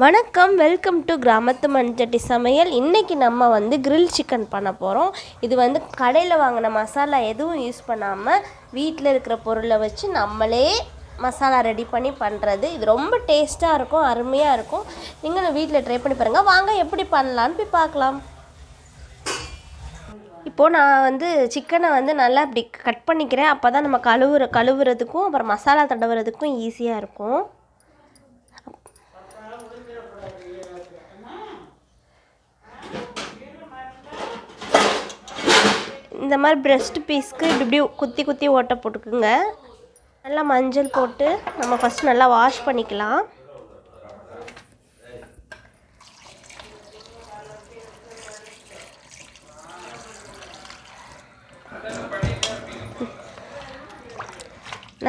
வணக்கம், welcome to கிராமத்து மண்சட்டி சமையல். இன்றைக்கி நம்ம வந்து கிரில் சிக்கன் பண்ண போகிறோம். இது வந்து கடையில் வாங்கின மசாலா எதுவும் யூஸ் பண்ணாமல் வீட்டில் இருக்கிற பொருளை வச்சு நம்மளே மசாலா ரெடி பண்ணி பண்ணுறது. இது ரொம்ப டேஸ்ட்டாக இருக்கும், அருமையாக இருக்கும். நீங்களும் வீட்டில் ட்ரை பண்ணி பாருங்கள். வாங்க எப்படி பண்ணலான்னு போய் பார்க்கலாம். இப்போது நான் வந்து சிக்கனை வந்து நல்லா இப்படி கட் பண்ணிக்கிறேன். அப்போ தான் நம்ம கழுவுறதுக்கும் அப்புறம் மசாலா தடவுறதுக்கும் ஈஸியாக இருக்கும். இந்த மாதிரி பிரெஸ்ட் பீஸ்க்கு இப்படி குத்தி குத்தி ஓட்டை போட்டுக்குங்க. நல்லா மஞ்சள் போட்டு நம்ம ஃபஸ்ட் நல்லா வாஷ் பண்ணிக்கலாம்.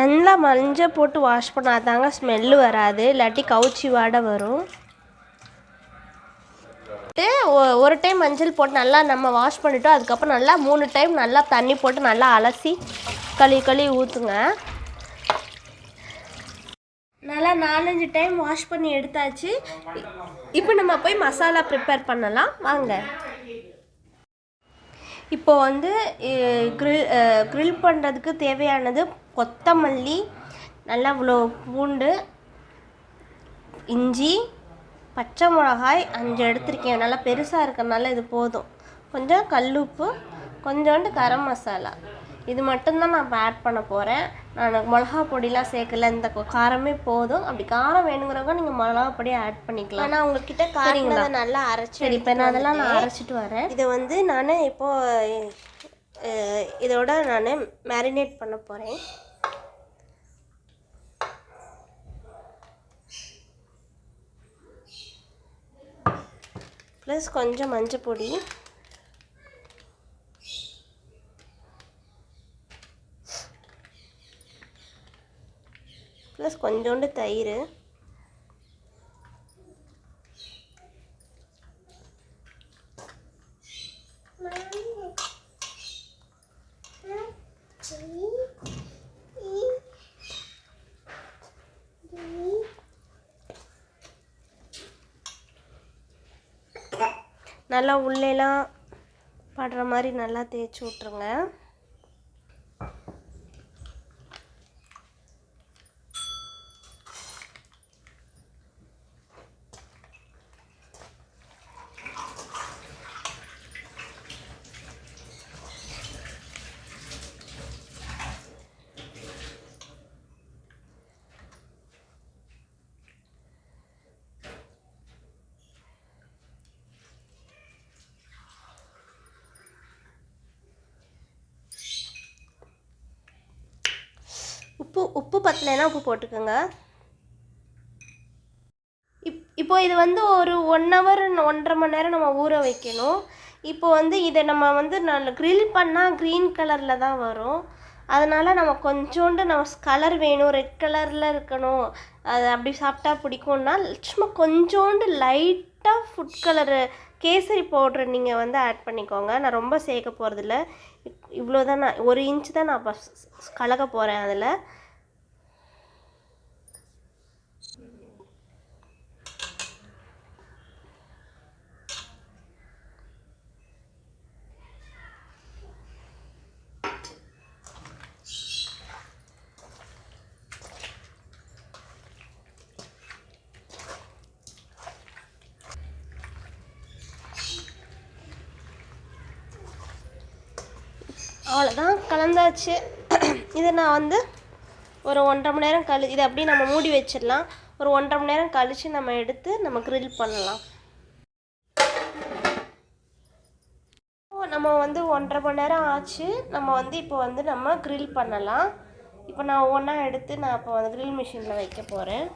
நல்லா மஞ்சள் போட்டு வாஷ் பண்ணாதாங்க ஸ்மெல்லு வராது, இல்லாட்டி கவுச்சி வாடை வரும். ஒரு டைம் மஞ்சள் போட்டு நல்லா நம்ம வாஷ் பண்ணிவிட்டோம். அதுக்கப்புறம் நல்லா 3 டைம் நல்லா தண்ணி போட்டு நல்லா அலசி கழுவி ஊற்றுங்க. நல்லா 4-5 டைம் வாஷ் பண்ணி எடுத்தாச்சு. இப்போ நம்ம போய் மசாலா ப்ரிப்பேர் பண்ணலாம் வாங்க. இப்போ வந்து கிரில் பண்ணுறதுக்கு தேவையானது கொத்தமல்லி, நல்லா இவ்வளோ பூண்டு, இஞ்சி, பச்சை மிளகாய் 5 எடுத்திருக்கேன். நல்லா பெருசாக இருக்கிறனால இது போதும். கொஞ்சம் கல்லுப்பு, கொஞ்சோண்டு கரம் மசாலா, இது மட்டும்தான் நான் இப்போ ஆட் பண்ண போகிறேன். நான் மிளகா பொடிலாம் சேர்க்கல, இந்த காரமே போதும். அப்படி காரம் வேணுங்கிறவங்க நீங்கள் மிளகா பொடியை ஆட் பண்ணிக்கலாம். ஆனால் உங்கள்கிட்ட காரங்களை நல்லா அரைச்சி, சரி இப்போ நான் அதெல்லாம் அரைச்சிட்டு வரேன். இதை வந்து நான் இப்போது இதோட நான் மேரினேட் பண்ண போகிறேன். ப்ளஸ் கொஞ்சம் மஞ்சள் பொடி, ப்ளஸ் கொஞ்சோண்டு தயிர், நல்லா உள்ளேலாம் படுற மாதிரி நல்லா தேய்ச்சி விட்ருங்க. உப்பு பத்தலைன்னா உப்பு போட்டுக்கோங்க. இப்போ இது வந்து ஒரு 1 ஹவர் 1.5 மணி நேரம் நம்ம ஊற வைக்கணும். இப்போ வந்து இதை நம்ம வந்து நல்ல க்ரில் பண்ணால் க்ரீன் கலரில் தான் வரும். அதனால் நம்ம கொஞ்சோண்டு நம்ம கலர் வேணும், ரெட் கலரில் இருக்கணும், அது அப்படி சாப்பிட்டா பிடிக்கும்னா சும்மா கொஞ்சோண்டு லைட்டாக ஃபுட் கலரு கேசரி பவுட்ரு நீங்கள் வந்து ஆட் பண்ணிக்கோங்க. நான் ரொம்ப சேர்க்க போகிறதில்ல, இவ்வளோ தான். நான் 1 இன்ச்சு தான் நான் இப்போ கலக்க போகிறேன். அதில் அவ்வளோதான், கலந்தாச்சு. இதை நான் வந்து ஒரு 1.5 மணி நேரம் இதை அப்படியே நம்ம மூடி வச்சிடலாம். ஒரு 1.5 மணி நேரம் கழித்து நம்ம எடுத்து நம்ம க்ரில் பண்ணலாம். நம்ம வந்து 1.5 மணி நேரம் ஆச்சு. நம்ம வந்து இப்போ வந்து நம்ம க்ரில் பண்ணலாம். இப்போ நான் ஒவ்வொன்றா எடுத்து நான் இப்போ வந்து க்ரில் மிஷினில் வைக்க போகிறேன்.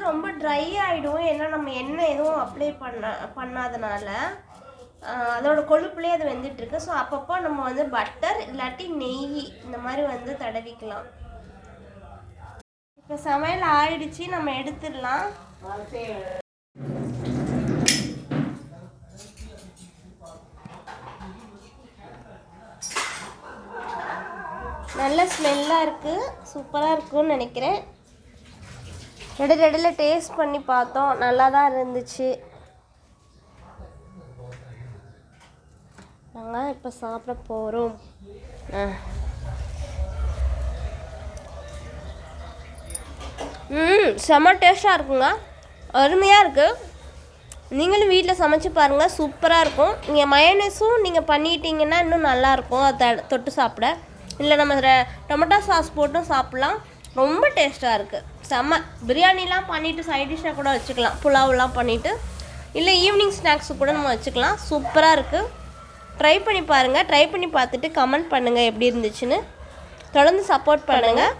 ரொம்ப ட்ரை ஆகிடும், ஏன்னா நம்ம எண்ணெய் எதுவும் அப்ளை பண்ணாதனால அதோட கொழுப்புலேயே அது வெந்துட்டுருக்கு. ஸோ அப்பப்போ நம்ம வந்து பட்டர் இல்லாட்டி நெய் இந்த மாதிரி வந்து தடவிக்கலாம். இப்போ சமையல் ஆயிடுச்சு, நம்ம எடுத்துடலாம். நல்ல ஸ்மெல்லாக இருக்குது, சூப்பராக இருக்குன்னு நினைக்கிறேன். இடையில டேஸ்ட் பண்ணி பார்த்தோம், நல்லா தான் இருந்துச்சு. நாங்கள் இப்போ சாப்பிட போகிறோம். செம்ம டேஸ்ட்டாக இருக்குங்க, அருமையாக இருக்குது. நீங்களும் வீட்டில் சமைச்சு பாருங்கள், சூப்பராக இருக்கும். நீங்கள் மயோனைஸும் நீங்கள் பண்ணிட்டீங்கன்னா இன்னும் நல்லாயிருக்கும் அதை தொட்டு சாப்பிட. இல்லை நம்ம டொமேட்டோ சாஸ் போட்டும் சாப்பிட்லாம், ரொம்ப டேஸ்ட்டாக இருக்குது. செம்ம. பிரியாணிலாம் பண்ணிவிட்டு சைட் டிஷ்ஷாக கூட வச்சுக்கலாம், புலாவெலாம் பண்ணிவிட்டு. இல்லை ஈவினிங் ஸ்நாக்ஸு கூட நம்ம வச்சுக்கலாம். சூப்பராக இருக்குது. ட்ரை பண்ணி பாருங்கள். ட்ரை பண்ணி பார்த்துட்டு கமெண்ட் பண்ணுங்கள் எப்படி இருந்துச்சுன்னு. தொடர்ந்து சப்போர்ட் பண்ணுங்கள்.